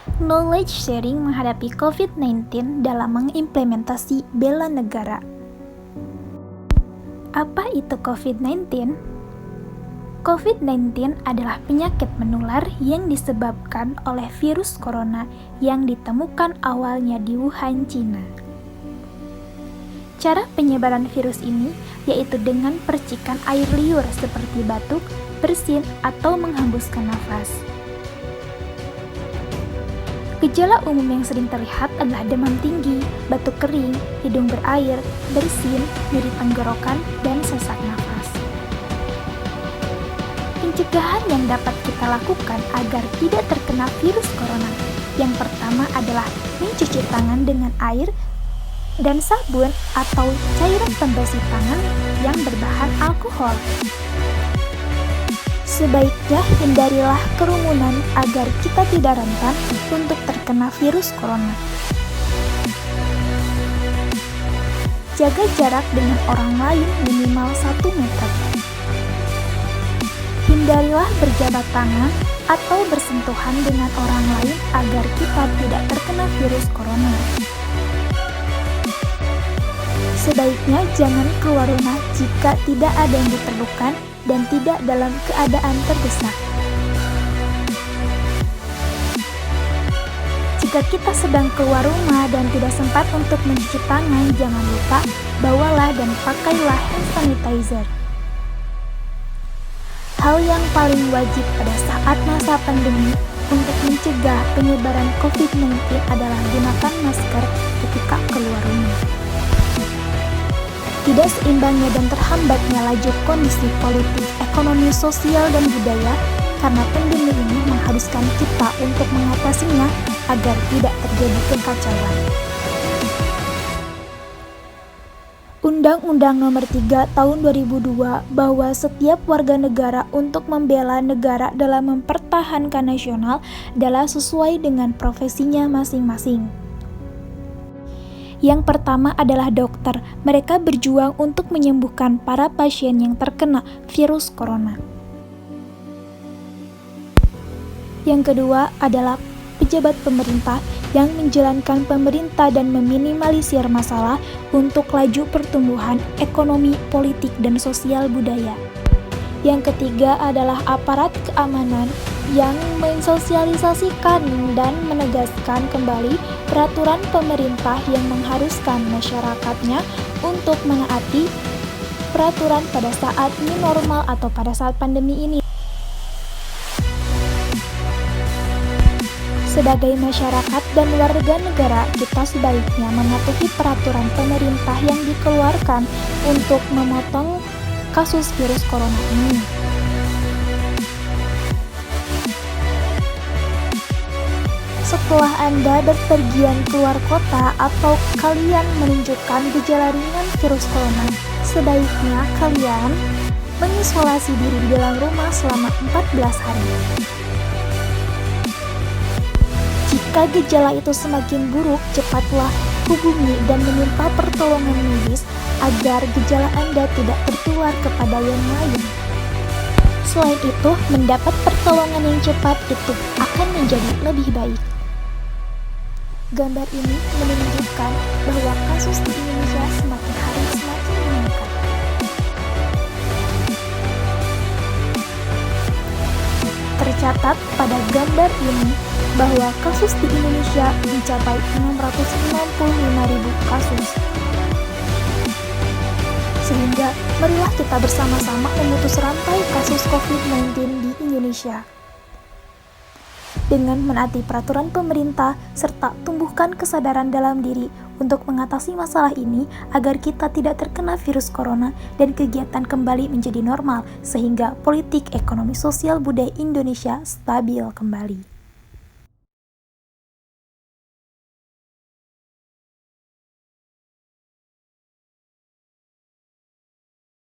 Knowledge sharing menghadapi COVID-19 dalam mengimplementasi bela negara. Apa itu COVID-19? COVID-19 adalah penyakit menular yang disebabkan oleh virus corona yang ditemukan awalnya di Wuhan, Cina. Cara penyebaran virus ini yaitu dengan percikan air liur seperti batuk, bersin, atau menghembuskan nafas. Gejala umum yang sering terlihat adalah demam tinggi, batuk kering, hidung berair, bersin, nyeri tenggorokan, dan sesak nafas. Pencegahan yang dapat kita lakukan agar tidak terkena virus corona. Yang pertama adalah mencuci tangan dengan air dan sabun atau cairan pembersih tangan yang berbahan alkohol. Sebaiknya hindarilah kerumunan agar kita tidak rentan untuk terkena virus corona. Jaga jarak dengan orang lain minimal 1 meter. Hindarilah berjabat tangan atau bersentuhan dengan orang lain agar kita tidak terkena virus corona. Sebaiknya jangan keluar rumah jika tidak ada yang diperlukan dan tidak dalam keadaan terdesak. Jika kita sedang keluar rumah dan tidak sempat untuk mencuci tangan, jangan lupa bawalah dan pakailah hand sanitizer. Hal yang paling wajib pada saat masa pandemi untuk mencegah penyebaran COVID-19 adalah gunakan masker ketika keluar rumah. Tidak seimbangnya dan terhambatnya laju kondisi politik, ekonomi, sosial, dan budaya karena pandemi ini mengharuskan kita untuk mengatasinya agar tidak terjadi kekacauan. Undang-Undang Nomor 3 Tahun 2002 bahwa setiap warga negara untuk membela negara dalam mempertahankan nasional adalah sesuai dengan profesinya masing-masing. Yang pertama adalah dokter. Mereka berjuang untuk menyembuhkan para pasien yang terkena virus corona. Yang kedua adalah pejabat pemerintah yang menjalankan pemerintah dan meminimalisir masalah untuk laju pertumbuhan ekonomi, politik, dan sosial budaya. Yang ketiga adalah aparat keamanan yang mensosialisasikan dan menegaskan kembali peraturan pemerintah yang mengharuskan masyarakatnya untuk menaati peraturan pada saat new normal atau pada saat pandemi ini. Sebagai masyarakat dan warga negara, kita sebaiknya mematuhi peraturan pemerintah yang dikeluarkan untuk memotong kasus virus corona ini. Setelah Anda berpergian keluar kota atau kalian menunjukkan gejala ringan virus corona, sebaiknya kalian mengisolasi diri di dalam rumah selama 14 hari. Jika gejala itu semakin buruk, cepatlah hubungi dan meminta pertolongan medis agar gejala Anda tidak tertular kepada yang lain. Selain itu, mendapat pertolongan yang cepat itu akan menjadi lebih baik. Gambar ini menunjukkan bahwa kasus di Indonesia semakin hari semakin meningkat. Tercatat pada gambar ini bahwa kasus di Indonesia mencapai 665.000 kasus. Sehingga marilah kita bersama-sama memutus rantai kasus COVID-19 di Indonesia. Dengan menaati peraturan pemerintah serta tumbuhkan kesadaran dalam diri untuk mengatasi masalah ini agar kita tidak terkena virus corona dan kegiatan kembali menjadi normal sehingga politik, ekonomi, sosial, budaya Indonesia stabil kembali.